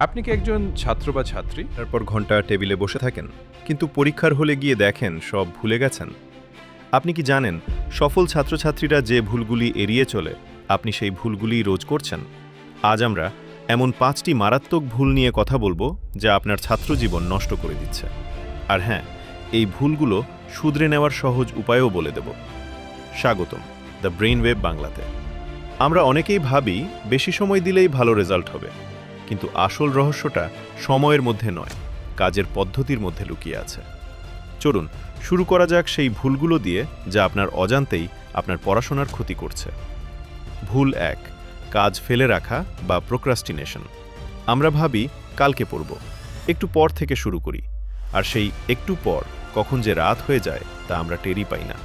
আপনি কি একজন ছাত্র বা ছাত্রী? তারপর ঘন্টা টেবিলে বসে থাকেন, কিন্তু পরীক্ষার হলে গিয়ে দেখেন সব ভুলে গেছেন। আপনি কি জানেন সফল ছাত্রছাত্রীরা যে ভুলগুলি এড়িয়ে চলে, আপনি সেই ভুলগুলি রোজ করছেন? আজ আমরা এমন 5টি মারাত্মক ভুল নিয়ে কথা বলবো যা আপনার ছাত্রজীবন নষ্ট করে দিচ্ছে। আর হ্যাঁ, এই ভুলগুলো শুধরে নেওয়ার সহজ উপায়ও বলে দেব। স্বাগতম দ্য ব্রেইন ওয়েভ বাংলাতে। আমরা অনেকেই ভাবি বেশি সময় দিলেই ভালো রেজাল্ট হবে, কিন্তু আসল রহস্যটা সময়ের মধ্যে নয়, কাজের পদ্ধতির মধ্যে লুকিয়ে আছে। চলুন শুরু করা যাক সেই ভুলগুলো দিয়ে যা আপনার অজান্তেই আপনার পড়াশোনার ক্ষতি করছে। ভুল 1, কাজ ফেলে রাখা বা প্রোক্রাস্টিনেশন। আমরা ভাবি কালকে পড়ব, একটু পর থেকে শুরু করি, আর সেই একটু পর কখন যে রাত হয়ে যায় তা আমরা টেরই পাই না।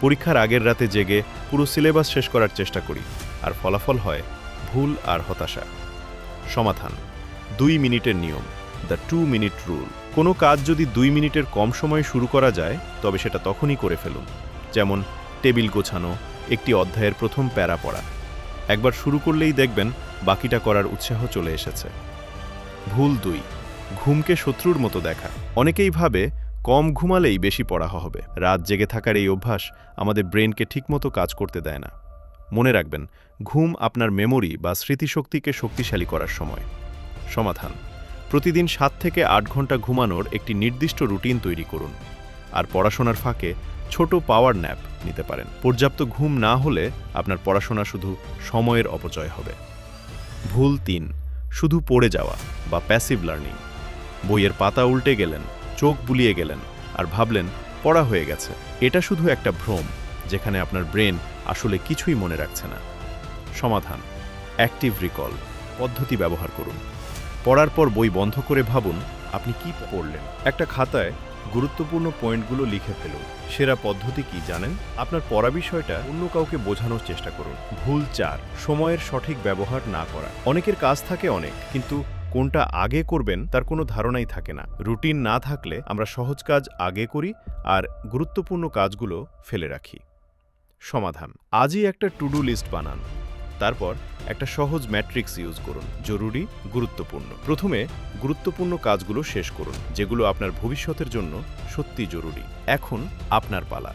পরীক্ষার আগের রাতে জেগে পুরো সিলেবাস শেষ করার চেষ্টা করি, আর ফলাফল হয় ভুল আর হতাশা। সমাধান: 2 মিনিটের নিয়ম, দ্য 2 মিনিট রুল। কোনো কাজ যদি 2 মিনিটের কম সময়ে শুরু করা যায় তবে সেটা তখনই করে ফেলুন। যেমন টেবিল গোছানো, একটি অধ্যায়ের প্রথম প্যারা পড়া। একবার শুরু করলেই দেখবেন বাকিটা করার উৎসাহ চলে এসেছে। ভুল 2, ঘুমকে শত্রুর মতো দেখা। অনেকেই ভাবে কম ঘুমালেই বেশি পড়া হবে। রাত জেগে থাকার এই অভ্যাস আমাদের ব্রেনকে ঠিকমতো কাজ করতে দেয় না। মনে রাখবেন, ঘুম আপনার মেমোরি বা স্মৃতিশক্তিকে শক্তিশালী করার সময়। সমাধান: প্রতিদিন 7 থেকে 8 ঘন্টা ঘুমানোর একটি নির্দিষ্ট রুটিন তৈরি করুন, আর পড়াশোনার ফাঁকে ছোট পাওয়ার ন্যাপ নিতে পারেন। পর্যাপ্ত ঘুম না হলে আপনার পড়াশোনা শুধু সময়ের অপচয় হবে। ভুল 3, শুধু পড়ে যাওয়া বা প্যাসিভ লার্নিং। বইয়ের পাতা উল্টে গেলেন, চোখ বুলিয়ে গেলেন, আর ভাবলেন পড়া হয়ে গেছে। এটা শুধু একটা ভ্রম, যেখানে আপনার ব্রেন আসলে কিছুই মনে রাখছে না। সমাধান: অ্যাক্টিভ রিকল পদ্ধতি ব্যবহার করুন। পড়ার পর বই বন্ধ করে ভাবুন আপনি কি পড়লেন। একটা খাতায় গুরুত্বপূর্ণ পয়েন্টগুলো লিখে ফেলুন। সেরা পদ্ধতি কি জানেন? আপনার পড়া বিষয়টা অন্য কাউকে বোঝানোর চেষ্টা করুন। ভুল 4, সময়ের সঠিক ব্যবহার না করা। অনেকের কাজ থাকে অনেক, কিন্তু কোনটা আগে করবেন তার কোনো ধারণাই থাকে না। রুটিন না থাকলে আমরা সহজ কাজ আগে করি আর গুরুত্বপূর্ণ কাজগুলো ফেলে রাখি। সমাধান: আজই একটা টু ডু লিস্ট বানান। তারপর একটা সহজ ম্যাট্রিক্স ইউজ করুন: জরুরি, গুরুত্বপূর্ণ। প্রথমে গুরুত্বপূর্ণ কাজগুলো শেষ করুন, যেগুলো আপনার ভবিষ্যতের জন্য সত্যি জরুরি। এখন আপনার পালা।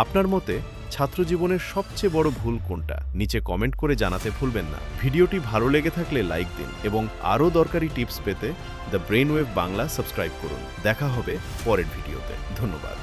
আপনার মতে ছাত্রজীবনের সবচেয়ে বড় ভুল কোনটা? নিচে কমেন্ট করে জানাতে ভুলবেন না। ভিডিওটি ভালো লেগে থাকলে লাইক দিন এবং আরও দরকারি টিপস পেতে the brain wave Bangla subscribe করুন। দেখা হবে পরের ভিডিওতে। ধন্যবাদ।